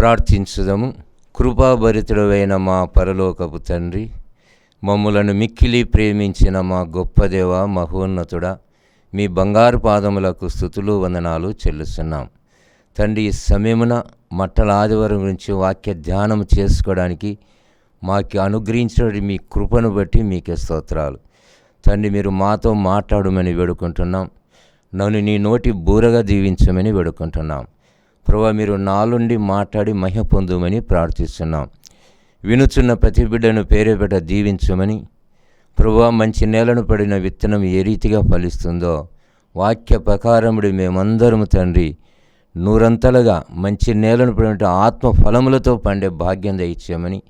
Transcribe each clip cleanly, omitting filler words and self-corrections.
ప్రార్థించుదము. కృపాభరితుడైన మా పరలోకపు తండ్రి, మమ్ములను మిక్కిలి ప్రేమించిన మా గొప్ప దేవ, మహోన్నతుడా, మీ బంగారు పాదములకు స్తుతులు వందనాలు చెల్లిస్తున్నాం. తండ్రి, ఈ సమయమున మట్టల ఆదివారం గురించి వాక్య ధ్యానం చేసుకోవడానికి మాకు అనుగ్రహించిన మీ కృపను బట్టి మీకే స్తోత్రాలు. తండ్రి, మీరు మాతో మాట్లాడమని వేడుకుంటున్నాం. నన్ను నీ నోటి బూరగా దీవించమని వేడుకుంటున్నాం. ప్రభువా, మీరు నాలుండి మాట్లాడి మహిమ పొందుమని ప్రార్థిస్తున్నాం. వినుచున్న ప్రతి బిడ్డను పేరుపెట్ట దీవించమని, ప్రభువా, మంచి నేలను పడిన విత్తనం ఏ రీతిగా ఫలిస్తుందో వాక్య ప్రకారముడి మేమందరము తండ్రి నూరంతలుగా మంచి నేలను పడిన ఆత్మ ఫలములతో పండే భాగ్యం దయచేయమని,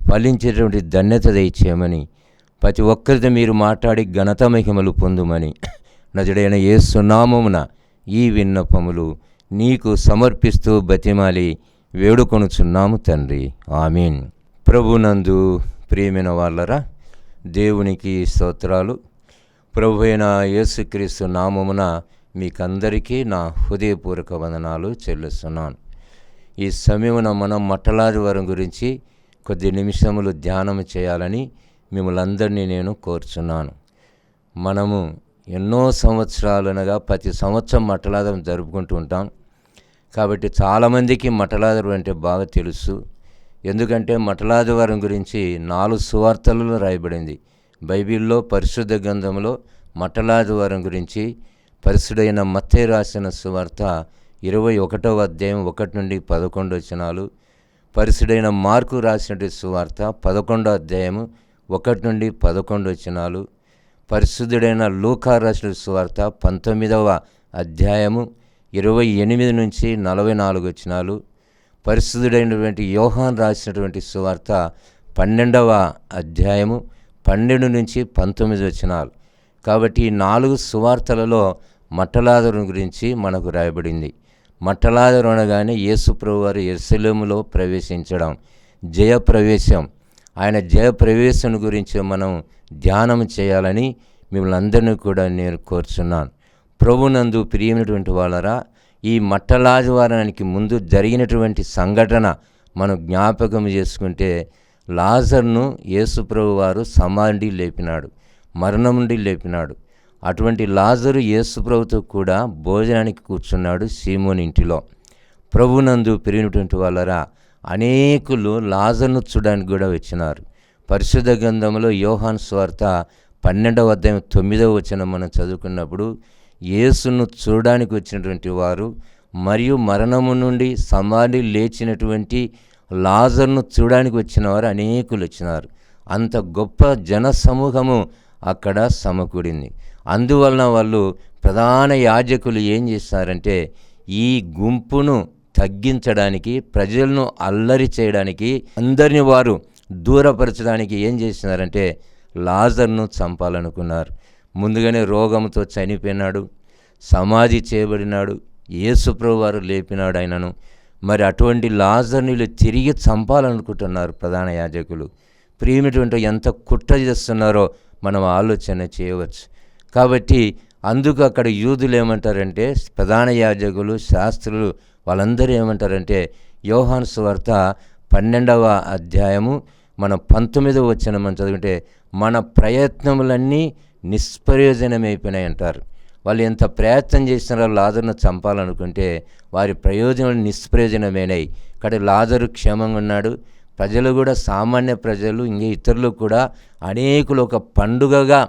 ఫలించేటువంటి ధన్యత దయచేయమని, ప్రతి ఒక్కరితో మీరు మాట్లాడి ఘనత మహిమలు పొందుమని నజుడైన యేసు నామమున ఈ విన్నపములు నీకు సమర్పిస్తూ బతిమాలి వేడుకొనుచున్నాము తండ్రి, ఆమీన్. ప్రభునందు ప్రియమైన వాళ్ళరా, దేవునికి స్తోత్రాలు. ప్రభు అయిన యేసుక్రీస్తు నామమున మీకందరికీ నా హృదయపూర్వక వందనాలు చెల్లిస్తున్నాను. ఈ సమయమున మనం మట్టలాదివారం గురించి కొద్ది నిమిషములు ధ్యానం చేయాలని మిమ్మల్ని అందరినీ నేను కోరుచున్నాను. మనము ఎన్నో సంవత్సరాలనగా ప్రతి సంవత్సరం మట్టలాదివారం జరుపుకుంటూ ఉంటాం. కాబట్టి చాలామందికి మట్టలాదివారం అంటే బాగా తెలుసు. ఎందుకంటే మట్టలాదివారం గురించి 4 సువార్తలలో రాయబడింది. బైబిల్లో పరిశుద్ధ గ్రంథంలో మట్టలాదివారం గురించి పరిశుద్ధైన మత్తయి రాసిన సువార్త 21వ అధ్యాయం 1 నుండి 11 వచనాలు, పరిశుద్ధైన మార్కు రాసినటువంటి సువార్త 11వ అధ్యాయము 1 నుండి 11 వచనాలు, పరిశుద్ధుడైన లూకా రాసిన సువార్త 19వ అధ్యాయము 28 నుంచి 44 వచనాలు, పరిశుద్ధుడైనటువంటి యోహాన్ రాసినటువంటి సువార్త 12వ అధ్యాయము 12 నుంచి 19 వచనాలు. కాబట్టి ఈ 4 సువార్తలలో మట్టలాదివారం గురించి మనకు రాయబడింది. మట్టలాదివారం అనగానే యేసు ప్రభువారు యెరూషలేములో ప్రవేశించడం, జయప్రవేశం. ఆయన జయప్రవేశం గురించి మనం ధ్యానం చేయాలని మిమ్మల్ని అందరినీ కూడా నేను కోరుచున్నాను. ప్రభునందు ప్రియమైనటువంటి వాళ్ళరా, ఈ మట్టలాదివారానికి ముందు జరిగినటువంటి సంఘటన మనం జ్ఞాపకం చేసుకుంటే, లాజర్ను యేసు ప్రభువారు సమాధి లేపినాడు, మరణం నుండి లేపినాడు. అటువంటి లాజరు యేసు ప్రభుతో కూడా భోజనానికి కూర్చున్నాడు సీమోని ఇంటిలో. ప్రభునందు ప్రియమైనటువంటి వాళ్ళరా, అనేకులు లాజర్ను చూడడానికి కూడా వచ్చినారు. పరిశుద్ధ గ్రంథంలో యోహాను సువార్త 12వ అధ్యాయం 9వ వచనం మనం చదువుకున్నప్పుడు, యేసును చూడడానికి వచ్చినటువంటి వారు మరియు మరణము నుండి సమాధి లేచినటువంటి లాజర్ను చూడడానికి వచ్చిన వారు అనేకులు వచ్చినారు. అంత గొప్ప జన సమూహము అక్కడ సమకూడింది. అందువలన వాళ్ళు ప్రధాన యాజకులు ఏం చేస్తారంటే, ఈ గుంపును తగ్గించడానికి, ప్రజలను అల్లరి చేయడానికి, అందరిని వారు దూరపరచడానికి ఏం చేసినారంటే లాజర్ను చంపాలనుకున్నారు. ముందుగానే రోగంతో చనిపోయినాడు, సమాధి చేయబడినాడు, యేసు ప్రభువారు లేపినాడు ఆయనను. మరి అటువంటి లాజర్ని తిరిగి చంపాలనుకుంటున్నారు ప్రధాన యాజకులు. ప్రియమైనటువంటి ఎంత కుట్ర చేస్తున్నారో మనం ఆలోచన చేయవచ్చు. కాబట్టి అందుకు అక్కడ యూదులు ఏమంటారంటే, ప్రధాన యాజకులు, శాస్త్రులు వాళ్ళందరూ ఏమంటారంటే, యోహాను సువార్త 12వ అధ్యాయము మనం 19వ వచనం మనం చదువుకుంటే, మన ప్రయత్నములన్నీ నిష్ప్రయోజనమైపోయినాయి అంటారు. వాళ్ళు ఎంత ప్రయత్నం చేసినారో లాజరును చంపాలనుకుంటే వారి ప్రయోజనాలు నిష్ప్రయోజనమైనాయి. ఇక్కడ లాజరు క్షేమంగా ఉన్నాడు. ప్రజలు కూడా, సామాన్య ప్రజలు, ఇంక ఇతరులు కూడా అనేకులు ఒక పండుగగా,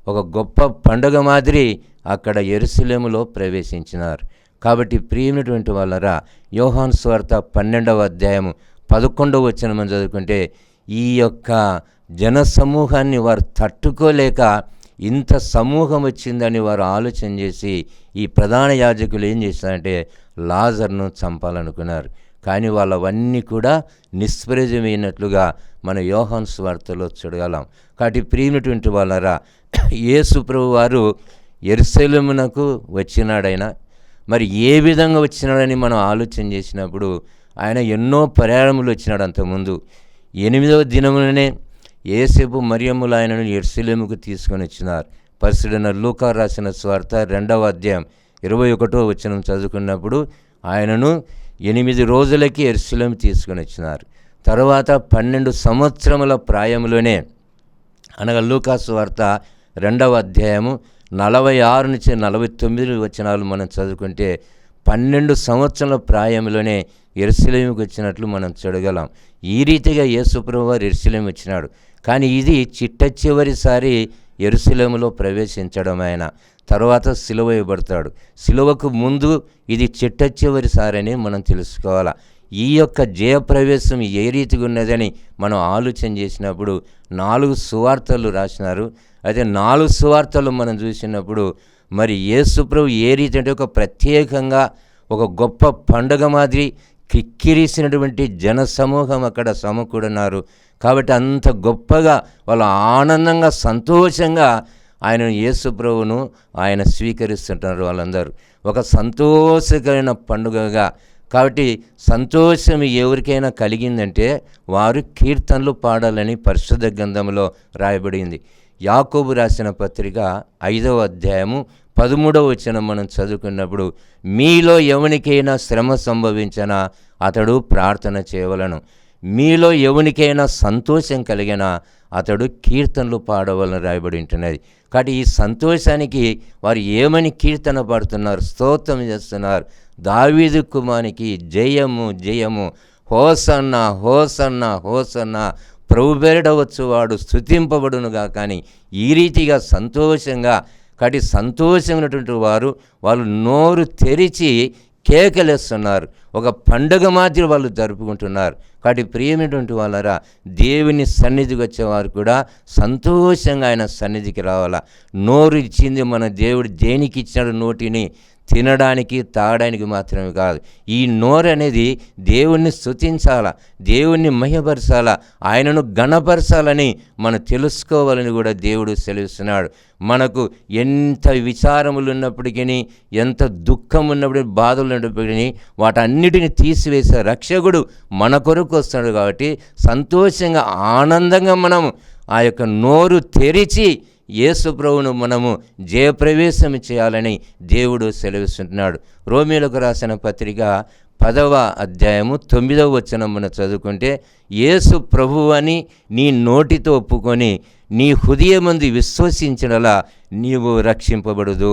ఒక గొప్ప పండుగ మాదిరి అక్కడ యెరూషలేములో ప్రవేశించినారు. కాబట్టి ప్రియమైనటువంటి వాళ్ళరా, యోహాను సువార్త 12వ అధ్యాయం 11వ వచనం మనం చదువుకుంటే, ఈ యొక్క జన సమూహాన్ని వారు తట్టుకోలేక ఇంత సమూహం వచ్చిందని వారు ఆలోచన చేసి ఈ ప్రధాన యాజకులు ఏం చేశారంటే లాజర్ను చంపాలనుకున్నారు. కానీ వాళ్ళవన్నీ కూడా నిష్ప్రయోజనమైనట్లుగా మన యోహాను సువార్తలో చూడగలం. కాబట్టి ప్రియమైనటువంటి వాళ్ళరా, యేసు ప్రభువారు యెరూషలేమునకు వచ్చినాడైనా, మరి ఏ విధంగా వచ్చినాడని మనం ఆలోచన చేసినప్పుడు ఆయన ఎన్నో ప్రయాణములు వచ్చినాడు. అంతకుముందు 8వ దినములనే యేసేపు మరియమ్ములు ఆయనను యెరూషలేముకు తీసుకొని వచ్చినారు. పరిశుద్ధైన లూకా రాసిన సువార్త 2వ అధ్యాయం 21వ వచనం చదువుకున్నప్పుడు ఆయనను 8 రోజులకి యెరూషలేము తీసుకొని వచ్చినారు. తర్వాత 12 సంవత్సరముల ప్రాయంలోనే, అనగా లూకాసు వార్త 2వ అధ్యాయము 46 నుంచి 49 వచనాలు మనం చదువుకుంటే 12 సంవత్సరాల ప్రాయంలోనే యెరూషలేముకు వచ్చినట్లు మనం చూడగలం. ఈ రీతిగా యేసు ప్రభువారు యెరూషలేము వచ్చినాడు. కానీ ఇది చిట్ట చివరిసారి యెరూషలేములో ప్రవేశించడం. ఆయన తర్వాత సిలువ వేయబడతాడు. సిలువకు ముందు ఇది చిట్ట చివరిసారి అని మనం తెలుసుకోవాలా. ఈ యొక్క జయప్రవేశం ఏ రీతిగా ఉన్నదని మనం ఆలోచన చేసినప్పుడు 4 సువార్తలు రాసినారు. అయితే 4 సువార్తలు మనం చూసినప్పుడు మరి యేసు ప్రభు ఏ రీతి అంటే ఒక ప్రత్యేకంగా ఒక గొప్ప పండుగ మాదిరి కిక్కిరిసినటువంటి జన సమూహం అక్కడ సమకూడన్నారు. కాబట్టి అంత గొప్పగా వాళ్ళు ఆనందంగా సంతోషంగా ఆయన యేసు ప్రభువును ఆయన స్వీకరిస్తుంటారు. వాళ్ళందరూ ఒక సంతోషకరమైన పండుగగా. కాబట్టి సంతోషం ఎవరికైనా కలిగిందంటే వారు కీర్తనలు పాడాలని పరిశుద్ధ గ్రంథంలో రాయబడింది. యాకోబు రాసిన పత్రిక 5వ అధ్యాయము 13వ వచనం మనం చదువుకున్నప్పుడు, మీలో ఎవనికైనా శ్రమ సంభవించినా అతడు ప్రార్థన చేయవలను, మీలో ఎవనికైనా సంతోషం కలిగినా అతడు కీర్తనలు పాడవలని రాయబడి ఉంటున్నది. కాబట్టి ఈ సంతోషానికి వారు ఏమని కీర్తన పాడుతున్నారు, స్తోత్రం చేస్తున్నారు. దావీదు కుమారునికి జయము జయము, హోసన్న హోసన్న హోసన్న, ప్రభు పేరిట వచ్చువాడు స్తుతింపబడునుగా. కానీ ఈ రీతిగా సంతోషంగా, కాబట్టి సంతోషమైనటువంటి వాళ్ళు నోరు తెరిచి కేకలేస్తున్నారు. ఒక పండుగ మాదిరి వాళ్ళు జరుపుకుంటున్నారు. కాబట్టి ప్రియమైనటువంటి వాళ్ళరా, దేవుని సన్నిధికి వచ్చేవారు కూడా సంతోషంగా ఆయన సన్నిధికి రావాలా. నోరు ఇచ్చింది మన దేవుడు దేనికి ఇచ్చినాడు? నోటిని తినడానికి తాగడానికి మాత్రమే కాదు. ఈ నోరు అనేది దేవుణ్ణి స్తుతించాలా, దేవుణ్ణి మహిమపరచాలా, ఆయనను గణపరచాలని మనం తెలుసుకోవాలని కూడా దేవుడు సెలవిస్తున్నాడు. మనకు ఎంత విచారములు ఉన్నప్పటికీ, ఎంత దుఃఖం ఉన్నప్పటికీ, బాధలు ఉన్నప్పటికీ వాటన్నిటిని తీసివేసే రక్షకుడు మన కొరకు వస్తున్నాడు. కాబట్టి సంతోషంగా ఆనందంగా మనం ఆ యొక్క నోరు తెరిచి యేసు ప్రభువును మనము జయప్రవేశం చేయాలని దేవుడు సెలవిస్తున్నాడు. రోమీయులకు రాసిన పత్రిక 10వ అధ్యాయము 9వ వచనం మనం చదువుకుంటే, యేసు ప్రభువు అని నీ నోటితో ఒప్పుకొని నీ హృదయమందు విశ్వసించడలా నీవు రక్షింపబడదు.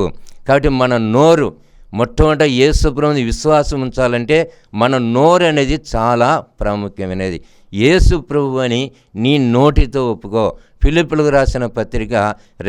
కాబట్టి మన నోరు మొట్టమొదట యేసు ప్రభువుని విశ్వాసం ఉంచాలంటే మన నోరు అనేది చాలా ప్రాముఖ్యమైనది. యేసు ప్రభువు అని నీ నోటితో ఒప్పుకో. ఫిలిప్పీయులకు రాసిన పత్రిక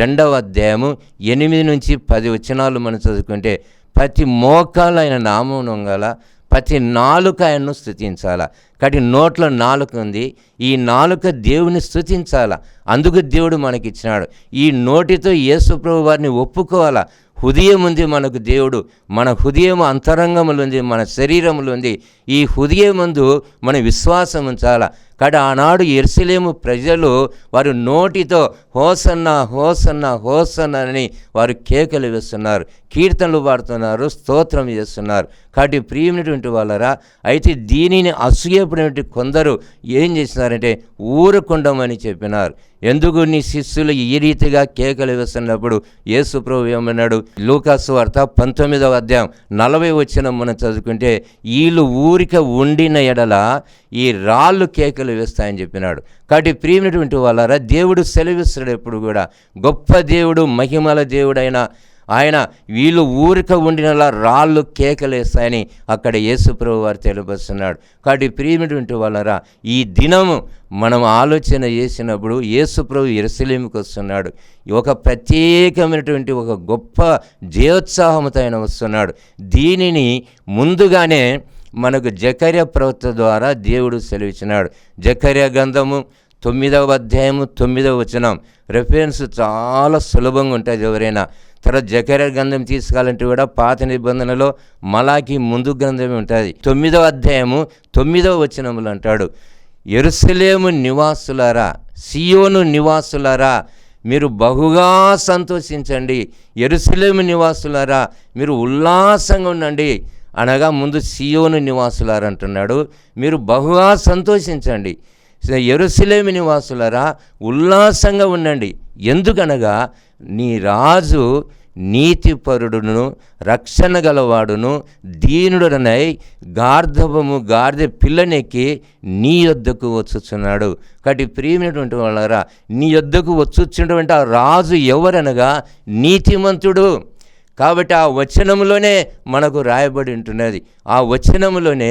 2వ అధ్యాయము 8 నుంచి 10 వచనాలు మనం చదువుకుంటే, ప్రతి మోకాలు ఆయన నామం వంగాల, ప్రతి నాలుక ఆయన్ను స్తుతించాలా. కాబట్టి నోట్లో నాలుక ఉంది, ఈ నాలుక దేవుని స్తుతించాలా. అందుకు దేవుడు మనకిచ్చినాడు. ఈ నోటితో యేసు ప్రభు వారిని ఒప్పుకోవాలా. హృదయం ఉంది మనకు దేవుడు, మన హృదయం అంతరంగములు ఉంది, మన శరీరములు ఉంది. ఈ హృదయమందు మన విశ్వాసం ఉంచాలా. కాబట్టి ఆనాడు యెరూషలేము ప్రజలు వారు నోటితో హోసన్న హోసన్న హోసన్న అని వారు కేకలు వేస్తున్నారు, కీర్తనలు పాడుతున్నారు, స్తోత్రం చేస్తున్నారు. కాబట్టి ప్రియమైనటువంటి వాళ్ళరా, అయితే దీనిని అసూయపడినటువంటి కొందరు ఏం చేస్తున్నారంటే ఊరకుండమని చెప్పినారు. ఎందుకు నీ శిష్యులు ఈ రీతిగా కేకలు వేస్తున్నప్పుడు యేసు ప్రభు ఏమన్నాడు? లూకాసు వార్త 19వ అధ్యాయం 40 వచనం మనం చదువుకుంటే, వీళ్ళు ఊరిక ఉండిన ఎడల ఈ రాళ్ళు కేకలు వేస్తాయని చెప్పినాడు. కాబట్టి ప్రియమైనటువంటి వాళ్ళారా, దేవుడు సెలవిస్తాడు ఎప్పుడు కూడా. గొప్ప దేవుడు, మహిమల దేవుడైన ఆయన వీళ్ళు ఊరిక ఉండినలా రాళ్ళు కేకలేస్తాయని అక్కడ యేసు ప్రభు వారు తెలియపరుస్తున్నాడు. కాబట్టి ప్రియమైనటువంటి వాళ్ళరా, ఈ దినము మనం ఆలోచన చేసినప్పుడు యేసు ప్రభు యెరూషలేముకు వస్తున్నాడు. ఒక ప్రత్యేకమైనటువంటి ఒక గొప్ప జయోత్సాహంతో ఆయన వస్తున్నాడు. దీనిని ముందుగానే మనకు జకర్యా ప్రవక్త ద్వారా దేవుడు సెలవిచ్చినాడు. జకర్యా గ్రంథము 9వ అధ్యాయము 9వ వచనం రెఫరెన్స్ చాలా సులభంగా ఉంటుంది. ఎవరైనా తర్వాత జకర్యా గ్రంథం తీసుకోవాలంటే కూడా పాత నిబంధనలో మలాకి ముందు గ్రంథమే ఉంటుంది. 9వ అధ్యాయము 9వ వచనములు అంటాడు, యెరూషలేము నివాసులారా, సియోను నివాసులారా, మీరు బహుగా సంతోషించండి. యెరూషలేము నివాసులారా, మీరు ఉల్లాసంగా ఉండండి. అనగా ముందు సియోను నివాసులారా అంటున్నాడు, మీరు బహుగా సంతోషించండి. యెరూషలేము నివాసులారా, ఉల్లాసంగా ఉండండి. ఎందుకనగా నీ రాజు నీతిపరుడును రక్షణ గలవాడును దీనుడనై గార్ధ పిల్లనెక్కి నీ యొద్దకు వచ్చుచున్నాడు. కాబట్టి ప్రియమైనటువంటి వాళ్ళారా, నీ యొద్దకు వచ్చుచున్నటువంటి ఆ రాజు ఎవరనగా నీతిమంతుడు. కాబట్టి ఆ వచనంలోనే మనకు రాయబడి ఉంటున్నది. ఆ వచనంలోనే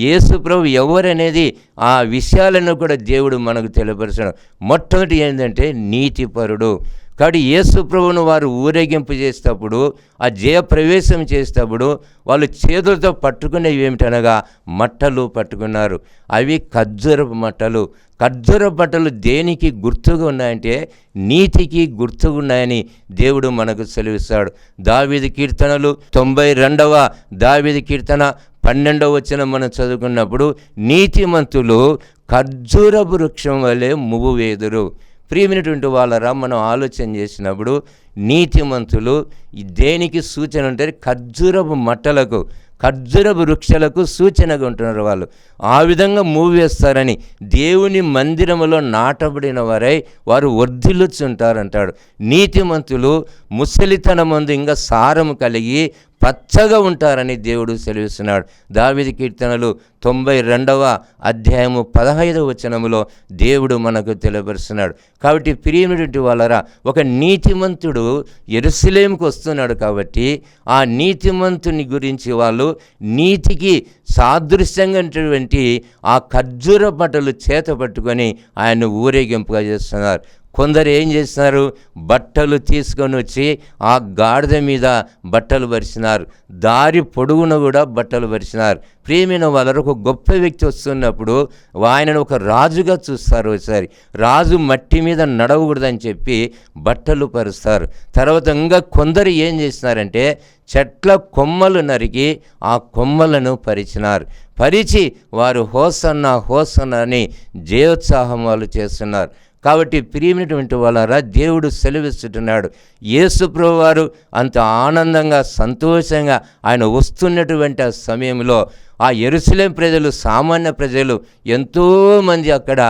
యేసు ప్రభు ఎవరనేది ఆ విషయాలను కూడా దేవుడు మనకు తెలియపరచడం. మొట్టమొదటి ఏంటంటే నీతిపరుడు. కాబట్టి యేసు ప్రభువును వారు ఊరేగింపు చేసేటప్పుడు, ఆ జయప్రవేశం చేసేటప్పుడు వాళ్ళు చేతులతో పట్టుకునేవి ఏమిటనగా మట్టలు పట్టుకున్నారు. అవి ఖర్జూరపు మట్టలు. ఖర్జూరపు మట్టలు దేనికి గుర్తుగా ఉన్నాయంటే నీతికి గుర్తుగా ఉన్నాయని దేవుడు మనకు సెలవిస్తాడు. దావీదు కీర్తనలు 92వ దావీదు కీర్తన 12వ వచనం మనం చదువుకున్నప్పుడు నీతిమంతులు ఖర్జూరపు వృక్షం వలె మువ్వు వేదురు. ప్రియమైనటువంటి వాళ్ళరా, మనం ఆలోచన చేసినప్పుడు నీతిమంతులు దేనికి సూచన ఉంటారు? ఖర్జూరపు మట్టలకు, ఖర్జూరపు వృక్షాలకు సూచనగా ఉంటున్నారు. వాళ్ళు ఆ విధంగా వేస్తారని దేవుని మందిరములో నాటబడిన వారై వారు వర్ధిల్లుచుంటారంటాడు. నీతిమంతులు ముసలితనమందు ఇంకా సారము కలిగి పచ్చగా ఉంటారని దేవుడు సెలవిస్తున్నాడు. దావీదు కీర్తనలు 92వ అధ్యాయము 15వ వచనములో దేవుడు మనకు తెలియపరుస్తున్నాడు. కాబట్టి ప్రియమైనటువంటి వాళ్ళరా, ఒక నీతిమంతుడు యెరూషలేముకు వస్తున్నాడు. కాబట్టి ఆ నీతిమంతుని గురించి వాళ్ళు నీతికి సాదృశ్యంగా ఉన్నటువంటి ఆ ఖర్జూర మట్టలు చేత పట్టుకొని ఆయన ఊరేగింపుగా చేస్తున్నారు. కొందరు ఏం చేస్తున్నారు? బట్టలు తీసుకొని వచ్చి ఆ గాడిద మీద బట్టలు పరిచినారు. దారి పొడుగున కూడా బట్టలు పరిచినారు. ప్రియమైన వాళ్ళకు ఒక గొప్ప వ్యక్తి వస్తున్నప్పుడు ఆయనను ఒక రాజుగా చూస్తారు. ఒకసారి రాజు మట్టి మీద నడవకూడదని చెప్పి బట్టలు పరుస్తారు. తర్వాత ఇంకా కొందరు ఏం చేస్తున్నారంటే చెట్ల కొమ్మలు నరికి ఆ కొమ్మలను పరిచినారు. పరిచి వారు హోసన్నా హోసన్నా అని జయోత్సాహం వాళ్ళు చేస్తున్నారు. కాబట్టి ప్రియమైనటువంటి వాళ్ళారా, దేవుడు సెలవిస్తున్నాడు. యేసు ప్రభువారు అంత ఆనందంగా సంతోషంగా ఆయన వస్తున్నటువంటి ఆ సమయంలో ఆ యెరూషలేం ప్రజలు, సామాన్య ప్రజలు ఎంతోమంది అక్కడ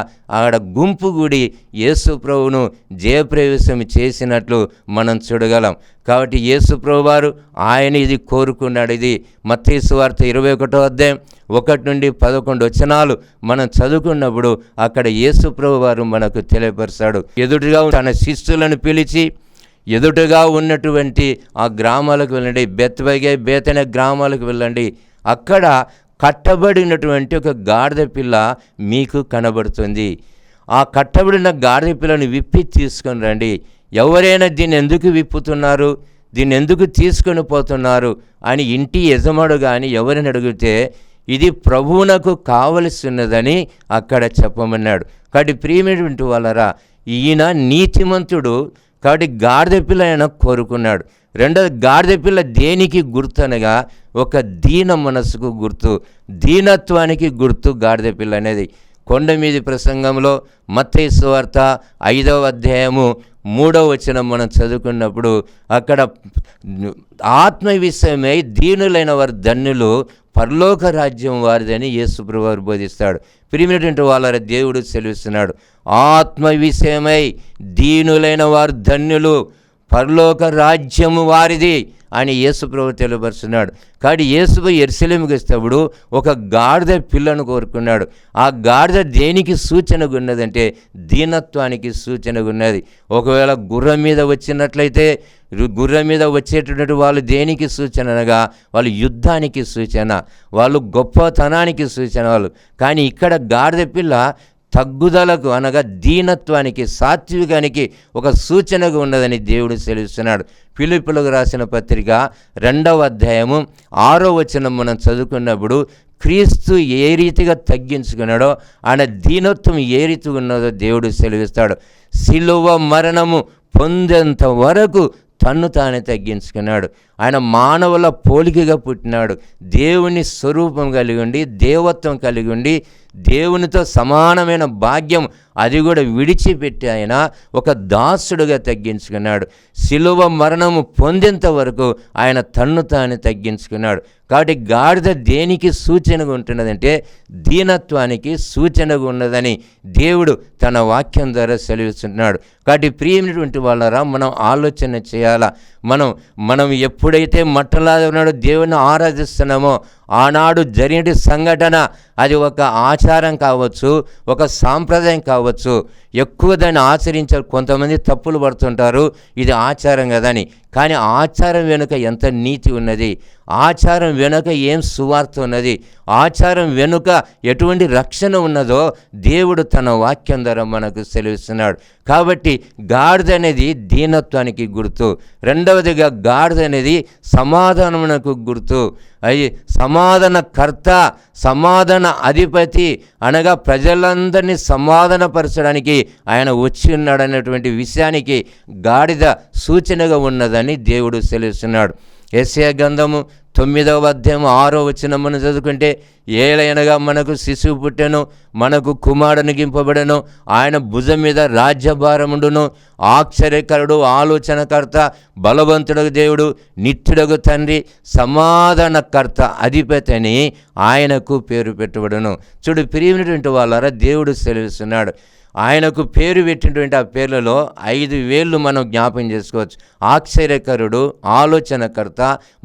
గుంపు కూడి యేసు ప్రభువును జయప్రవేశం చేసినట్లు మనం చూడగలం. కాబట్టి యేసు ప్రభువారు ఆయన ఇది కోరుకున్నాడు. ఇది మత్తయి సువార్త 21వ అధ్యాయం 1 నుండి 11 వచనాలు మనం చదువుకున్నప్పుడు అక్కడ యేసు ప్రభువారు మనకు తెలియపరుస్తాడు. ఎదుటిగా తన శిష్యులను పిలిచి ఎదుటగా ఉన్నటువంటి ఆ గ్రామాలకు వెళ్ళండి, బెత్వగే బేతనే గ్రామాలకు వెళ్ళండి. అక్కడ కట్టబడినటువంటి ఒక గాడిద పిల్ల మీకు కనబడుతుంది. ఆ కట్టబడిన గాడిద పిల్లను విప్పి తీసుకొని రండి. ఎవరైనా దీన్ని ఎందుకు విప్పుతున్నారు, దీన్ని ఎందుకు తీసుకొని పోతున్నారు అని ఇంటి యజమాడు కానీ ఎవరిని అడిగితే ఇది ప్రభువునకు కావలసినదని అక్కడ చెప్పమన్నాడు. కాబట్టి ప్రియమైనటువంటి వాళ్ళరా, ఈయన నీతిమంతుడు. కాబట్టి గాడిద పిల్ల ఆయన కోరుకున్నాడు. రెండోది, గాడిద పిల్ల దేనికి గుర్తు అనగా ఒక దీన మనసుకు గుర్తు, దీనత్వానికి గుర్తు గాడిద పిల్ల అనేది. కొండ మీది ప్రసంగంలో మత్తయి సువార్త 5వ అధ్యాయము 3వ వచనం మనం చదువుకున్నప్పుడు అక్కడ ఆత్మ విషయమై దీనులైన వారు ధన్యులు, పరలోక రాజ్యం వారిదని యేసు ప్రభువు బోధిస్తాడు. ప్రియమైనటువంటి వాళ్ళ దేవుడు సెలవిస్తున్నాడు, ఆత్మ విషయమై దీనులైన వారు ధన్యులు, పరలోక రాజ్యము వారిది అని యేసు ప్రభువు తెలియపరుస్తున్నాడు. కాబట్టి యేసు యెరూషలేముకు వస్తేప్పుడు ఒక గాడిద పిల్లను కోరుకున్నాడు. ఆ గాడిద దేనికి సూచనగా ఉన్నదంటే దీనత్వానికి సూచనగా ఉన్నది. ఒకవేళ గుర్రం మీద వచ్చినట్లయితే గుర్రం మీద వచ్చేటటువంటి వాళ్ళు దేనికి సూచన అనగా వాళ్ళు యుద్ధానికి సూచన, వాళ్ళు గొప్పతనానికి సూచన వాళ్ళు. కానీ ఇక్కడ గాడిద పిల్ల తగ్గుదలకు అనగా దీనత్వానికి, సాత్వికానికి ఒక సూచనగా ఉన్నదని దేవుడు సెలవిస్తున్నాడు. ఫిలిప్పీయులకు రాసిన పత్రిక 2వ అధ్యాయము 6వ వచనం మనం చదువుకున్నప్పుడు క్రీస్తు ఏ రీతిగా తగ్గించుకున్నాడో ఆయన దీనత్వం ఏ రీతిగా ఉన్నదో దేవుడు సెలవిస్తాడు. సిలువ మరణము పొందేంత వరకు తన్ను తానే తగ్గించుకున్నాడు. ఆయన మానవుల పోలికగా పుట్టినాడు. దేవుని స్వరూపం కలిగి ఉండి, దేవత్వం కలిగి ఉండి, దేవునితో సమానమైన భాగ్యం అది కూడా విడిచిపెట్టి ఆయన ఒక దాసుడుగా తగ్గించుకున్నాడు. శిలువ మరణము పొందేంత వరకు ఆయన తన్ను తాను తగ్గించుకున్నాడు. కాబట్టి గాడిద దేనికి సూచనగా ఉంటున్నదంటే దీనత్వానికి సూచనగా ఉన్నదని దేవుడు తన వాక్యం ద్వారా సెలవిస్తున్నాడు. కాబట్టి ప్రియమైనటువంటి వాళ్ళరా, మనం ఆలోచన చేయాలా. మనం ఎప్పుడైతే మట్టలాగా ఉన్నాడో దేవుని ఆరాధిస్తున్నామో ఆనాడు జరిగిన సంఘటన అది ఒక ఆచారం కావచ్చు, ఒక సాంప్రదాయం కావచ్చు. ఎక్కువ దాన్ని ఆచరించారు. కొంతమంది తప్పులు పడుతుంటారు, ఇది ఆచారం కదని. కానీ ఆచారం వెనుక ఎంత నీతి ఉన్నది, ఆచారం వెనుక ఏం సువార్త ఉన్నది, ఆచారం వెనుక ఎటువంటి రక్షణ ఉన్నదో దేవుడు తన వాక్యం ద్వారా మనకు సెలవిస్తున్నాడు. కాబట్టి గాడిద అనేది దీనత్వానికి గుర్తు. రెండవదిగా గాడిద అనేది సమాధానమునకు గుర్తు. అది సమాధానకర్త, సమాధాన అధిపతి అనగా ప్రజలందరినీ సమాధానపరచడానికి ఆయన వచ్చి ఉన్నాడనేటువంటి విషయానికి గాడిద సూచనగా ఉన్నదని దేవుడు సెలవిస్తున్నాడు. యెషయా గ్రంథము 9వ అధ్యాయం 6వ వచనం మనం చదువుకుంటే, ఏలయనగా మనకు శిశువు పుట్టెను, మనకు కుమారుడు గింపబడెను, ఆయన భుజం మీద రాజ్యభారముండును, ఆశ్చర్యకరుడు, ఆలోచనకర్త, బలవంతుడగు దేవుడు, నిత్యుడగు తండ్రి, సమాధానకర్త, అధిపతి అని ఆయనకు పేరు పెట్టబడును. చూడు ప్రియమైనటువంటి వాళ్ళారా, దేవుడు సెలవిస్తున్నాడు. ఆయనకు పేరు పెట్టినటువంటి ఆ పేర్లలో 5 వేళ్ళు మనం జ్ఞాపకం చేసుకోవచ్చు. ఆశ్చర్యకరుడు, ఆలోచనకర్త,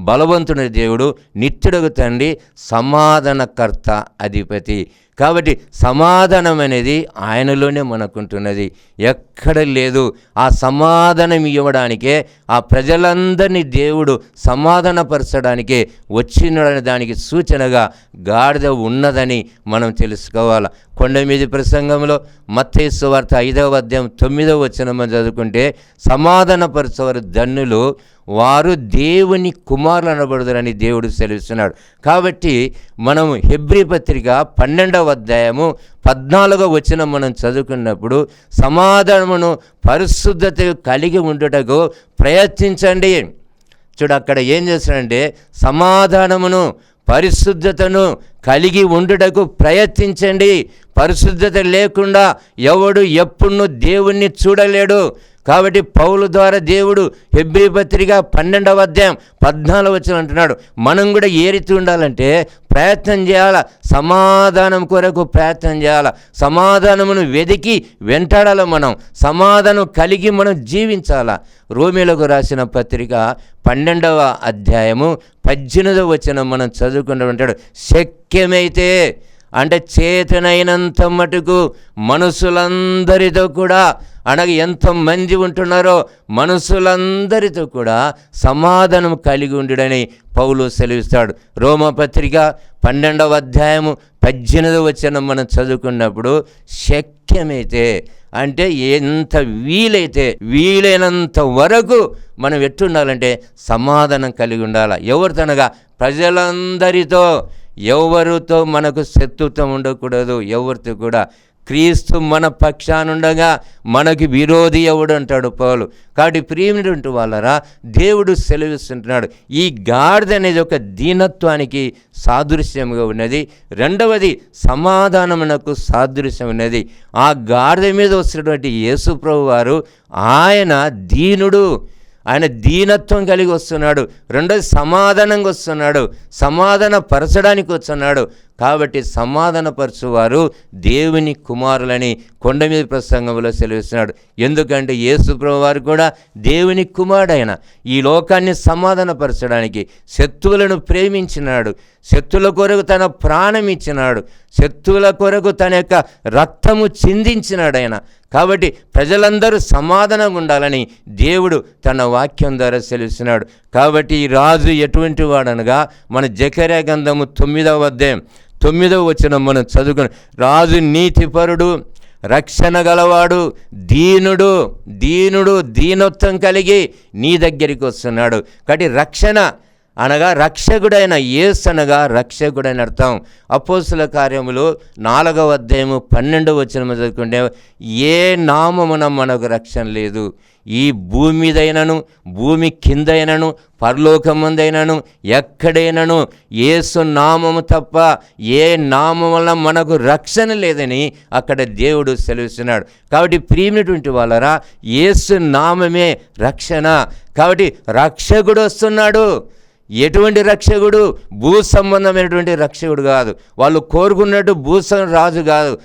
బలవంతుని దేవుడు, నిత్యుడగు తండ్రి, సమాధానకర్త, అధిపతి. కాబట్టి సమాధానం అనేది ఆయనలోనే మనకుంటున్నది, ఎక్కడ లేదు. ఆ సమాధానం ఇవ్వడానికే, ఆ ప్రజలందరినీ దేవుడు సమాధానపరచడానికే వచ్చిన దానికి సూచనగా గాడిద ఉన్నదని మనం తెలుసుకోవాలి. కొండ మీద ప్రసంగంలో మత్తయి సువార్త 5వ అధ్యాయం 9వ వచనం చదువుకుంటే, సమాధానపరచవారు ధన్యులు, వారు దేవుని కుమారులు అనబడుదురని దేవుడు సెలవిస్తున్నాడు. కాబట్టి మనం హెబ్రీ పత్రిక 12వ అధ్యాయము 14వ వచనం మనం చదువుకున్నప్పుడు, సమాధానమును పరిశుద్ధత కలిగి ఉండుటకు ప్రయత్నించండి. చూడు అక్కడ ఏం చేస్తాడంటే, సమాధానమును పరిశుద్ధతను కలిగి ఉండుటకు ప్రయత్నించండి. పరిశుద్ధత లేకుండా ఎవడు ఎప్పుడు దేవుణ్ణి చూడలేడు. కాబట్టి పౌలు ద్వారా దేవుడు హెబ్రీ పత్రిక 12వ అధ్యాయం 14వ వచనం అంటున్నాడు, మనం కూడా ఏ రీతి ఉండాలంటే ప్రయత్నం చేయాల, సమాధానం కొరకు ప్రయత్నం చేయాల, సమాధానమును వెదికి వెంటాడాల, మనం సమాధానం కలిగి మనం జీవించాల. రోమీలకు రాసిన పత్రిక 12వ అధ్యాయము 18వ వచనం మనం చదువుకుంటూ ఉంటాడు, శక్యమైతే అంటే చేతనైనంత మటుకు మనుషులందరితో కూడా, అనగా ఎంతమంది ఉంటున్నారో మనుషులందరితో కూడా సమాధానం కలిగి ఉండుడని పౌలు సెలవిస్తాడు. రోమపత్రిక 12వ అధ్యాయము 18వ వచనం మనం చదువుకున్నప్పుడు, శక్యమైతే అంటే ఎంత వీలైనంత వరకు మనం ఎట్టుండాలంటే సమాధానం కలిగి ఉండాలి. ఎవరితోనగా ప్రజలందరితో, ఎవరితో మనకు శత్రుత్వం ఉండకూడదు. ఎవరితో కూడా క్రీస్తు మన పక్షానుండగా మనకి విరోధి ఎవడు అంటాడు పౌలు. కాబట్టి ప్రియమైనటువంటి వాళ్ళరా, దేవుడు సెలవిస్తుంటున్నాడు, ఈ గాడిద అనేది ఒక దీనత్వానికి సాదృశ్యంగా ఉన్నది. రెండవది సమాధానమునకు సాదృశ్యం ఉన్నది. ఆ గాడిద మీద వస్తున్నటువంటి యేసు ప్రభు వారు ఆయన దీనుడు, ఆయన దీనత్వం కలిగి వస్తున్నాడు. రెండోది సమాధానంగా వస్తున్నాడు, సమాధాన పరచడానికి వస్తున్నాడు. కాబట్టి సమాధానపరచువారు దేవుని కుమారులని కొండ మీద ప్రసంగంలో సెలవిస్తున్నాడు. ఎందుకంటే యేసు ప్రభువు వారు కూడా దేవుని కుమారుడైన ఈ లోకాన్ని సమాధానపరచడానికి శత్రువులను ప్రేమించినాడు, శత్రువుల కొరకు తన ప్రాణం ఇచ్చినాడు, శత్రువుల కొరకు తన యొక్క రక్తము చిందించినాడు ఆయన. కాబట్టి ప్రజలందరూ సమాధానంగా ఉండాలని దేవుడు తన వాక్యం ద్వారా సెలవిస్తున్నాడు. కాబట్టి ఈ రాజు ఎటువంటి వాడనగా, మన జకర్యా గ్రంథము 9వ అధ్యాయం 9వ వచనం మనం చదువుకుని, రాజు నీతిపరుడు, రక్షణ గలవాడు, దీనుడు దీనత్వం కలిగి నీ దగ్గరికి వస్తున్నాడు. కాబట్టి రక్షణ అనగా రక్షకుడైన యేసు అనగా రక్షకుడని అర్థం. అపోస్తుల కార్యములు 4వ అధ్యాయము 12వ వచనం చదువుకుంటే, ఏ నామమున మనకు రక్షణ లేదు, ఈ భూమి మీదైనను భూమి కిందైనను పరలోకమందైనను ఎక్కడైనను యేసు నామము తప్ప ఏ నామం వల్ల మనకు రక్షణ లేదని అక్కడ దేవుడు సెలవిస్తున్నాడు. కాబట్టి ప్రియమైనటువంటి వాళ్ళరా, యేసు నామమే రక్షణ. కాబట్టి రక్షకుడు వస్తున్నాడు. ఎటువంటి రక్షకుడు? భూ సంబంధమైనటువంటి రక్షకుడు కాదు. వాళ్ళు కోరుకున్నట్టు రాజు కాదు.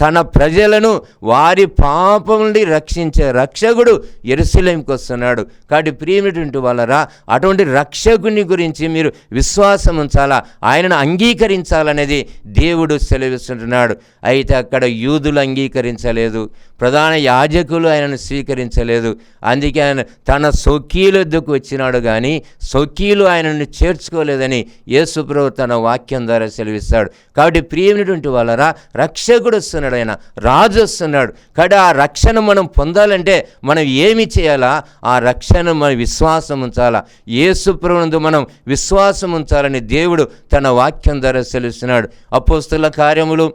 తన ప్రజలను వారి పాపం నుండి రక్షించే రక్షకుడు యెరూషలేముకి వస్తున్నాడు. కాబట్టి ప్రియమైనటువంటి వాళ్ళరా, అటువంటి రక్షకుని గురించి మీరు విశ్వాసం ఉంచాలా, ఆయనను అంగీకరించాలనేది దేవుడు సెలవిస్తుంటున్నాడు. అయితే అక్కడ యూదులు అంగీకరించలేదు, ప్రధాన యాజకులు ఆయనను స్వీకరించలేదు. అందుకే ఆయన తన స్వకీయుల వద్దకు వచ్చినాడు, కానీ స్వకీయులు ఆయనను చేర్చుకోలేదని యేసుప్రభువు తన వాక్యం ద్వారా సెలవిస్తాడు. కాబట్టి ప్రియమైనటువంటి వాళ్ళరా, రక్షకుడు వస్తున్నాడు, ఆయన రాజు వస్తున్నాడు. కాబట్టి ఆ రక్షణ మనం పొందాలంటే మనం ఏమి చేయాలా? ఆ రక్షణ మన విశ్వాసం ఉంచాలా, యేసుప్రభునందు మనం విశ్వాసం ఉంచాలని దేవుడు తన వాక్యం ద్వారా సెలవిస్తున్నాడు. అపోస్తుల కార్యములు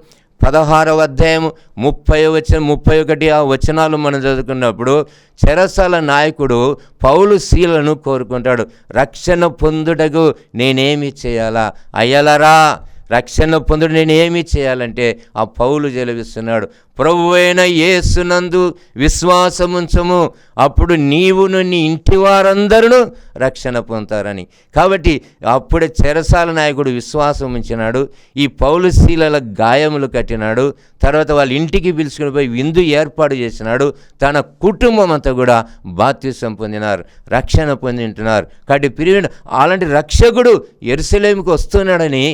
16వ అధ్యాయము 30-31 ఆ వచనాలు మనం చదువుకున్నప్పుడు, చెరసాల నాయకుడు పౌలు శీలను కోరుకుంటాడు, రక్షణ పొందుటకు నేనేమి చేయాలా? అయ్యలరా, రక్షణ పొందుడు నేనేమి చేయాలంటే ఆ పౌలు జలవిస్తున్నాడు, ప్రభువైన యేసునందు విశ్వాసముంచము, అప్పుడు నీవును నీ ఇంటి వారందరూ రక్షణ పొందుతారని. కాబట్టి అప్పుడే చెరసాల నాయకుడు విశ్వాసం ఉంచినాడు, ఈ పౌలు శీలల గాయములు కట్టినాడు, తర్వాత వాళ్ళ ఇంటికి పిలుచుకుని పోయి విందు ఏర్పాటు చేసినాడు. తన కుటుంబం అంతా కూడా బాప్తిసం పొందినారు, రక్షణ పొందింటున్నారు. కాబట్టి ప్రియుడు, అలాంటి రక్షకుడు యెరూషలేముకు వస్తున్నాడని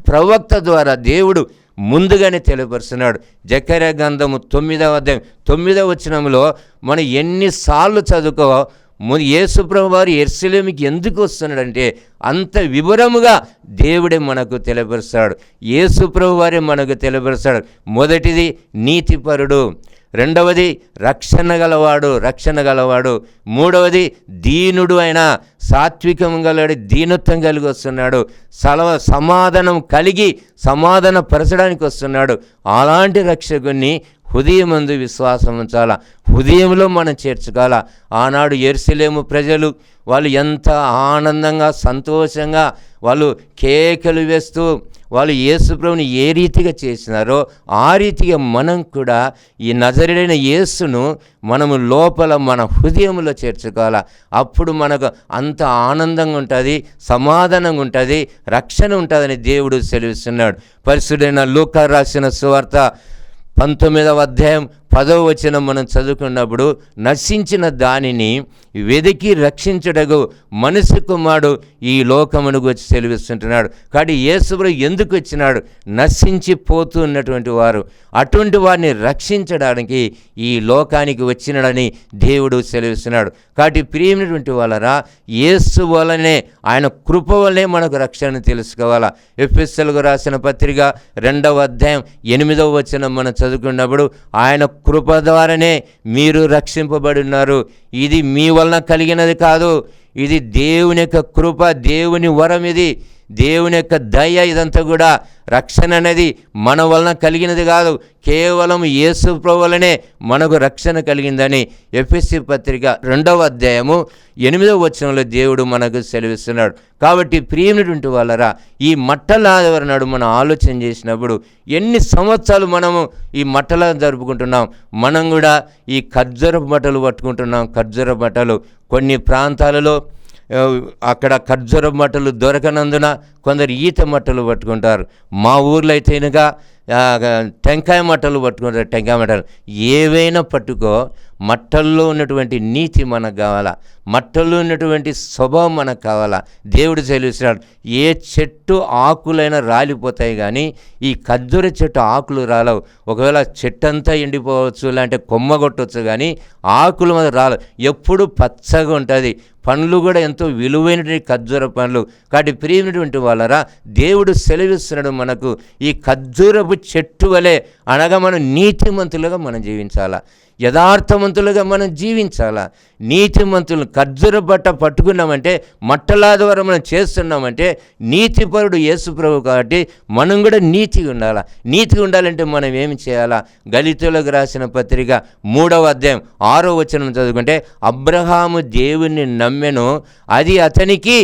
ప్రవక్త ద్వారా దేవుడు ముందుగానే తెలియపరుస్తున్నాడు. జకర్యా గ్రంథము 9వ అధ్యాయం 9వ వచనంలో మనం ఎన్నిసార్లు చదువుకో, యేసుప్రభు వారు యెరూషలేముకి ఎందుకు వస్తున్నాడంటే అంత వివరముగా దేవుడే మనకు తెలియపరుస్తాడు, యేసుప్రభు వారే మనకు తెలియపరుస్తాడు. మొదటిది నీతిపరుడు, రెండవది రక్షణ గలవాడు, మూడవది దీనుడు, అయిన సాత్వికం గలవాడు, దీనత్వం కలిగి వస్తున్నాడు, సమాధానం కలిగి సమాధాన పరచడానికి వస్తున్నాడు. అలాంటి రక్షకుని హృదయమందు విశ్వాసం ఉంచాలా, హృదయంలో మనం చేర్చుకోవాలా. ఆనాడు యెరూషలేము ప్రజలు వాళ్ళు ఎంత ఆనందంగా సంతోషంగా వాళ్ళు కేకలు వేస్తూ వాళ్ళు యేసుప్రభుని ఏ రీతిగా చేసినారో ఆ రీతిగా మనం కూడా ఈ నజరేయుడైన యేసును మనము లోపల మన హృదయంలో చేర్చుకోవాలా. అప్పుడు మనకు అంత ఆనందంగా ఉంటుంది, సమాధానంగా ఉంటుంది, రక్షణ ఉంటుందని దేవుడు సెలవిస్తున్నాడు. పరిశుద్ధైన లూకా రాసిన సువార్త 19వ అధ్యాయం 10వ వచనం మనం చదువుకున్నప్పుడు, నశించిన దానిని వెదికి రక్షించుటకు మనిషి కుమారుడు ఈ లోకమునకు వచ్చి సెలవిస్తుంటున్నాడు. కాబట్టి యేసుప్రభు ఎందుకు వచ్చినాడు? నశించిపోతూ ఉన్నటువంటి వారు, అటువంటి వారిని రక్షించడానికి ఈ లోకానికి వచ్చినాడని దేవుడు సెలవిస్తున్నాడు. కాబట్టి ప్రియమైనటువంటి వాళ్ళరా, యేసు వలనే, ఆయన కృప వల్లనే మనకు రక్షణ తెలుసుకోవాలా. ఎఫెసీయులకు రాసిన పత్రిక 2వ అధ్యాయం 8వ వచనం మనం చదువుకున్నప్పుడు, ఆయన కృప ద్వారానే మీరు రక్షింపబడి ఉన్నారు, ఇది మీ వలన కలిగినది కాదు, ఇది దేవుని యొక్క కృప, దేవుని వరం, ఇది దేవుని యొక్క దయ. ఇదంతా కూడా రక్షణ అనేది మన వలన కలిగినది కాదు, కేవలం యేసు ప్రభువు వలనే మనకు రక్షణ కలిగిందని ఎఫెసీ పత్రిక 2వ అధ్యాయము 8వ వచనంలో దేవుడు మనకు సెలవిస్తున్నాడు. కాబట్టి ప్రియమైనటువంటి వాళ్ళరా, ఈ మట్టల ఆదివారం నాడు మనం ఆలోచన చేసినప్పుడు ఎన్ని సంవత్సరాలు మనము ఈ మట్టల జరుపుకుంటున్నాం. మనం కూడా ఈ ఖర్జూరపు మట్టలు పట్టుకుంటున్నాం. ఖర్జూరపు మట్టలు కొన్ని ప్రాంతాలలో అక్కడ ఖర్జూరపు మట్టలు దొరకనందున కొందరు ఈత మట్టలు పట్టుకుంటారు. మా ఊర్లో అయితేనగా టెంకాయ మట్టలు పట్టుకుంటారు. టెంకాయ మట్టలు ఏవైనా పట్టుకో, మట్టల్లో ఉన్నటువంటి నీతి మనకు కావాలా, మట్టల్లో ఉన్నటువంటి స్వభావం మనకు కావాలా. దేవుడు సెలవిస్తున్నాడు, ఏ చెట్టు ఆకులైనా రాలిపోతాయి కానీ ఈ ఖర్జూర చెట్టు ఆకులు రాలవు. ఒకవేళ చెట్టు అంతా ఎండిపోవచ్చు, లేదంటే కొమ్మ కొట్టవచ్చు, కానీ ఆకులు మీద రాలవు. ఎప్పుడు పచ్చగా ఉంటుంది. పండ్లు కూడా ఎంతో విలువైనటువంటి ఖర్జూర పండ్లు. కాబట్టి ప్రియమైనటువంటి వాళ్ళరా, దేవుడు సెలవిస్తున్నాడు మనకు, ఈ ఖర్జూరపు చెట్టు వలె, అనగా మనం నీతిమంతులుగా మనం జీవించాలా. యథార్థవంతులుగా మనం జీవించాలా. నీతిమంతులను ఖర్జూర బట్ట పట్టుకున్నామంటే, మట్టలాది మనం చేస్తున్నామంటే నీతిపరుడు యేసు ప్రభు కాబట్టి మనం కూడా నీతిగా ఉండాలా. నీతిగా ఉండాలంటే మనం ఏమి చేయాలా? గలితీయులకు రాసిన పత్రిక 3వ అధ్యాయం 6వ వచనం చదువుకుంటే, అబ్రహాము దేవుణ్ణి నమ్మెను, అది అతనికి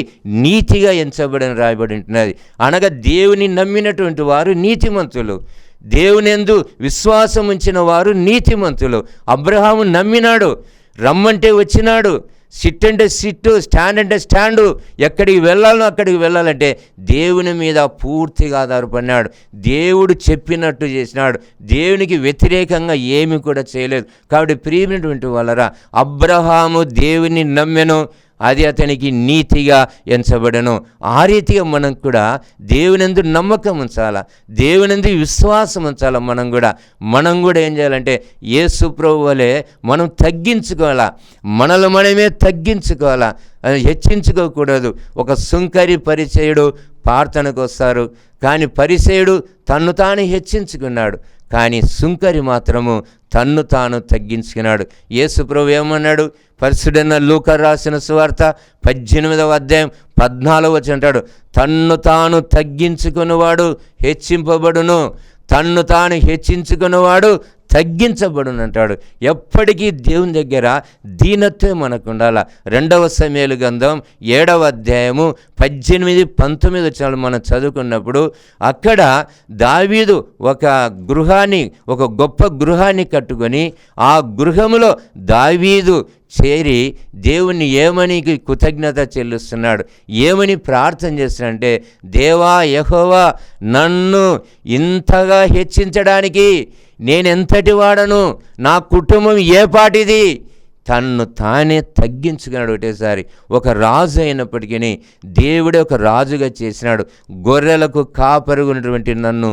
నీతిగా ఎంచబడని రాయబడి ఉంటున్నది. అనగా దేవుని నమ్మినటువంటి వారు నీతిమంతులు, దేవునియందు విశ్వాసం ఉంచిన వారు నీతిమంతులు. అబ్రహాము నమ్మినాడు, రమ్మంటే వచ్చినాడు, సిట్ అంటే సిట్టు, స్టాండ్ అంటే స్టాండు, ఎక్కడికి వెళ్ళాలో అక్కడికి వెళ్ళాలంటే దేవుని మీద పూర్తిగా ఆధారపడినాడు. దేవుడు చెప్పినట్టు చేసినాడు, దేవునికి వ్యతిరేకంగా ఏమి కూడా చేయలేదు. కాబట్టి ప్రియమైనటువంటి వాళ్ళరా, అబ్రహాము దేవుని నమ్మెను, అది అతనికి నీతిగా ఎంచబడను. ఆ రీతిగా మనం కూడా దేవునందు నమ్మకం ఉంచాలా, దేవునందు విశ్వాసం ఉంచాలా. మనం కూడా ఏం చేయాలంటే యేసు ప్రభువు వలె మనం తగ్గించుకోవాలా, మనమే తగ్గించుకోవాలా, హెచ్చించుకోకూడదు. ఒక సుంకరి పరిచయుడు ప్రార్థనకు వస్తారు, కానీ పరిచయుడు తన్ను తాను హెచ్చించుకున్నాడు, కానీ సుంకరి మాత్రము తన్ను తాను తగ్గించుకున్నాడు. యేసు ప్రభువు ఏమన్నాడు? పరిశుద్ధైన లూకా రాసిన సువార్త 18వ అధ్యాయం 14వ వచనం అంటాడు, తన్ను తాను తగ్గించుకున్నవాడు హెచ్చింపబడును, తన్ను తాను హెచ్చించుకున్నవాడు తగ్గించబడును అంటాడు. ఎప్పటికీ దేవుని దగ్గర దీనత్వం మనకు ఉండాల. 2వ సమూయేలు గ్రంథం 7వ అధ్యాయము 18, 19 వచనాలు మనం చదువుకున్నప్పుడు అక్కడ దావీదు ఒక గొప్ప గృహాన్ని కట్టుకొని ఆ గృహములో దావీదు చేరి దేవుణ్ణి ఏమని కృతజ్ఞత చెల్లిస్తున్నాడు, ఏమని ప్రార్థన చేస్తున్నాడంటే, దేవా యెహోవా, నన్ను ఇంతగా హెచ్చించడానికి నేనెంతటి వాడను, నా కుటుంబం ఏ పాటిది, తన్ను తానే తగ్గించుకున్నాడు. ఒకటేసారి ఒక రాజు అయినప్పటికీ దేవుడే ఒక రాజుగా చేసినాడు. గొర్రెలకు కాపరుగున్నటువంటి నన్ను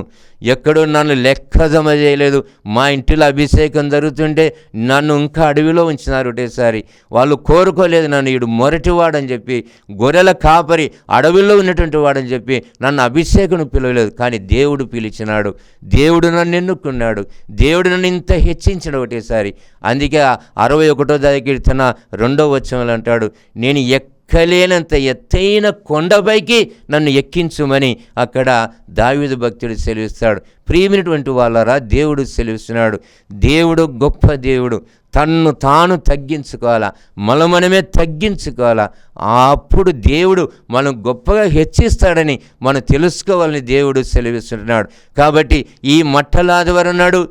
లెక్క జమ చేయలేదు. మా ఇంటిలో అభిషేకం జరుగుతుంటే నన్ను ఇంకా అడవిలో ఉంచినారు. ఒకటేసారి వాళ్ళు కోరుకోలేదు నన్ను ఈడు మొరటివాడని చెప్పి, గొర్రెల కాపరి అడవిలో ఉన్నటువంటి వాడని చెప్పి నన్ను అభిషేకం పిలవలేదు, కానీ దేవుడు పిలిచినాడు, దేవుడు నన్ను ఎన్నుకున్నాడు, దేవుడు నన్ను ఇంత హెచ్చించాడు. ఒకటేసారి అందుకే 61వ కీర్తన 2వ వచనంలో అంటాడు, నేను ఎక్కలేనంత ఎత్తైన కొండపైకి నన్ను ఎక్కించుమని అక్కడ దావీదు భక్తుడు సెలవిస్తాడు. ప్రియమైనటువంటి వాళ్ళరా, దేవుడు సెలవిస్తున్నాడు. దేవుడు గొప్ప దేవుడు. తన్ను తాను తగ్గించుకోవాలా, మనమే తగ్గించుకోవాలా. అప్పుడు దేవుడు మనం గొప్పగా హెచ్చిస్తాడని మనం తెలుసుకోవాలని దేవుడు సెలవిస్తున్నాడు. కాబట్టి ఈ మట్టలాదివారం నాడు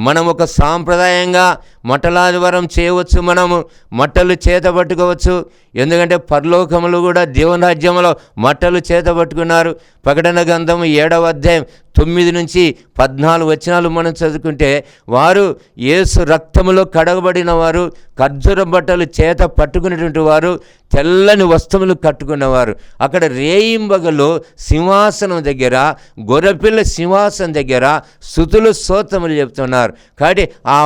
మనం ఒక సాంప్రదాయంగా మట్టలాదివారం చేయవచ్చు, మనము మట్టలు చేత పట్టుకోవచ్చు. ఎందుకంటే పరలోకములు కూడా దేవుని రాజ్యంలో మట్టలు చేత పట్టుకున్నారు. ప్రకటన గ్రంథం 7వ అధ్యాయం 9 నుంచి 14 వచనాలు మనం చదువుకుంటే, వారు యేసు రక్తములో కడగబడిన వారు, ఖర్జూర బట్టలు చేత పట్టుకునేటువంటి వారు, తెల్లని వస్త్రములు కట్టుకున్నవారు అక్కడ రేయింబగలు సింహాసనం దగ్గర, గొర్రెపిల్ల సింహాసనం దగ్గర స్తుతులు స్తోత్రములు చెప్తున్నారు. కాబట్టి ఆ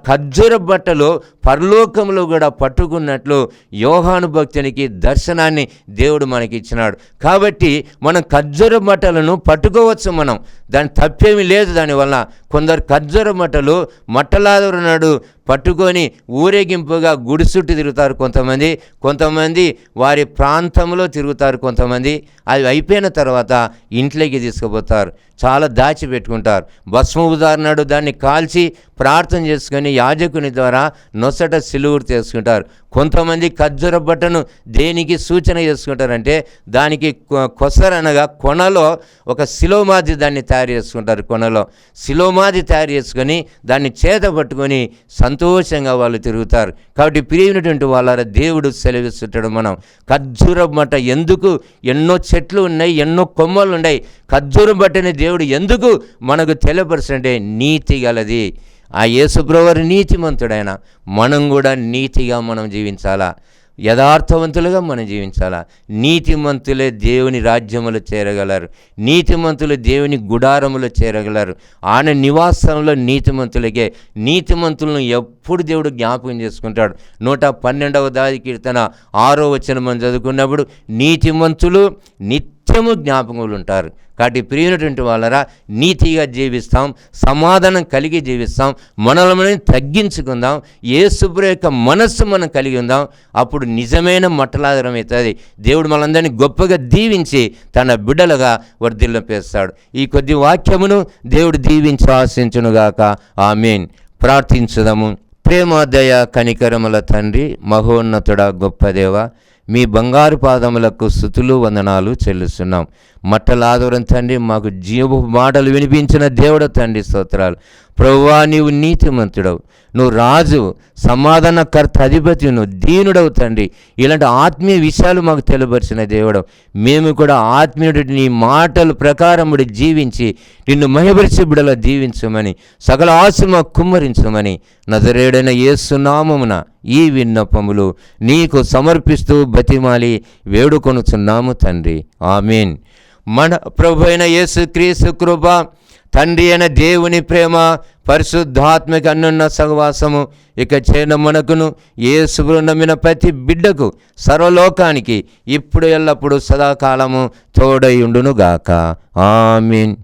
ఖర్జూర బట్టలు పరలోకంలో కూడా పట్టుకున్నట్లు యోహాను భక్తునికి దర్శనాన్ని దేవుడు మనకి ఇచ్చినాడు. కాబట్టి మనం ఖర్జూర బట్టలను పట్టుకోవచ్చు, మనం దాని తప్పేమీ లేదు. దానివల్ల కొందరు ఖర్జూర బట్టలు మట్టలాదివారం నాడు పట్టుకొని ఊరేగింపుగా గుడి చుట్టూ తిరుగుతారు కొంతమంది వారి ప్రాంతంలో తిరుగుతారు కొంతమంది. అది అయిపోయిన తర్వాత ఇంట్లోకి తీసుకుపోతారు, చాలా దాచిపెట్టుకుంటారు. భస్మోదాహరణడు దాన్ని కాల్చి ప్రార్థన చేసుకొని యాజకుని ద్వారా నొసట సిలువురు చేసుకుంటారు. కొంతమంది ఖర్జూర బట్టను దేనికి సూచన చేసుకుంటారంటే, దానికి కొసరనగా కొనలో ఒక శిలోమాది దాన్ని తయారు చేసుకుంటారు. కొనలో శిలోమాది తయారు చేసుకొని దాన్ని చేత పట్టుకొని సంతోషంగా వాళ్ళు తిరుగుతారు. కాబట్టి ప్రియమైనటువంటి వాళ్ళ దేవుడు సెలవిస్తుంటాడు, మనం ఖర్జూర బట్ట ఎందుకు, ఎన్నో చెట్లు ఉన్నాయి, ఎన్నో కొమ్మలు ఉన్నాయి, ఖర్జూర బట్టని దేవుడు ఎందుకు మనకు తెలియపరుస్తుంటే నీతి గలది. ఆ యేసుప్రభువు నీతిమంతుడైన మనం కూడా నీతిగా మనం జీవించాలా, యథార్థవంతులుగా మనం జీవించాలా. నీతిమంతులే దేవుని రాజ్యములో చేరగలరు, నీతిమంతులు దేవుని గుడారములో చేరగలరు. ఆయన నివాసంలో నీతిమంతులకే. నీతిమంతులను ఎప్పుడు దేవుడు జ్ఞాపకం చేసుకుంటాడు. 112వ కీర్తన 6వ వచనం మనం చదువుకున్నప్పుడు నీతిమంతులు నిత్యము జ్ఞాపకములు ఉంటారు. కాబట్టి ప్రియమైనటువంటి వాళ్ళరా, నీతిగా జీవిస్తాం, సమాధానం కలిగి జీవిస్తాం, మనల్ని తగ్గించుకుందాం, యేసుప్రభు యొక్క మనస్సు మనం కలిగి ఉందాం. అప్పుడు నిజమైన మట్టలాధారం అవుతుంది. దేవుడు మనందరినీ గొప్పగా దీవించి తన బిడ్డలుగా వర్ధిల్లపేస్తాడు. ఈ కొద్ది వాక్యమును దేవుడు దీవించి ఆశించునుగాక. ఆమేన్. ప్రార్థించుదాము. ప్రేమ, దయ, కనికరముల తండ్రి, మహోన్నతుడా, గొప్ప దేవ, మీ బంగారు పాదములకు స్తుతులు వందనాలు చెల్లిస్తున్నాం. మట్టలాదరం తండ్రి, మాకు జీవ మాటలు వినిపించిన దేవుడు తండ్రి, స్తోత్రాలు. ప్రభువా, నీవు నీతిమంతుడవు, నువ్వు రాజు, సమాధానకర్త, అధిపతి, నువ్వు దీనుడవు తండ్రి. ఇలాంటి ఆత్మీయ విషయాలు మాకు తెలియపరిచిన దేవుడు. మేము కూడా ఆత్మీయుడి నీ మాటల ప్రకారముడి జీవించి నిన్ను మహిమపరిచి బిడ్డలో దీవించమని, సకల ఆశ మాకు కుమ్మరించమని నజరేయుడైన యేసు నామమున ఈ విన్నపములు నీకు సమర్పిస్తూ బతిమాలి వేడుకొనుచున్నాము తండ్రి. ఆమేన్. మన ప్రభు అయిన యేసుక్రీస్తు కృప, తండ్రి అయిన దేవుని ప్రేమ, పరిశుద్ధాత్మక అన్యోన్య సహవాసము ఇక చేయన మనకును యేసును నమ్మిన ప్రతి బిడ్డకు సర్వలోకానికి ఇప్పుడు ఎల్లప్పుడూ సదాకాలము తోడై ఉండునుగాక. ఆమేన్.